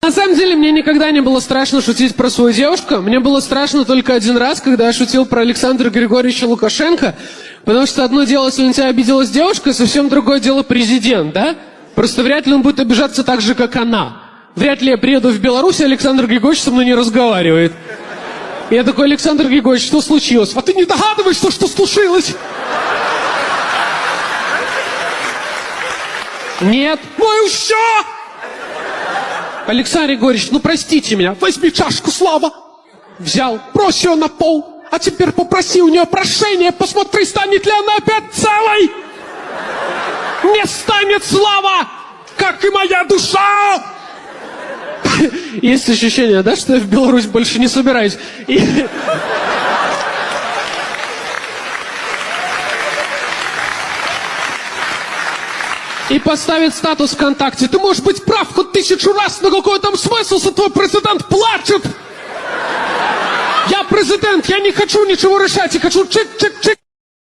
На самом деле, мне никогда не было страшно шутить про свою девушку. Мне было страшно только один раз, когда я шутил про Александра Григорьевича Лукашенко. Потому что одно дело, если на тебя обиделась девушка, совсем другое дело президент, да? Просто вряд ли он будет обижаться так же, как она. Вряд ли я приеду в Беларусь, и Александр Григорьевич со мной не разговаривает. Я такой: Александр Григорьевич, что случилось? А ты не догадываешься, что случилось? Нет. Ну и что? Александр Григорьевич, ну простите меня. Возьми чашку, Слава. Взял, брось ее на пол. А теперь попроси у нее прощения. Посмотри, станет ли она опять целой. Не станет, Слава, как и моя душа. Есть ощущение, да, что я в Беларусь больше не собираюсь. И поставит статус ВКонтакте. Ты можешь быть прав хоть 1000 раз, но какой там смысл, если твой президент плачет? Я президент, я не хочу ничего решать, я хочу чик-чик-чик.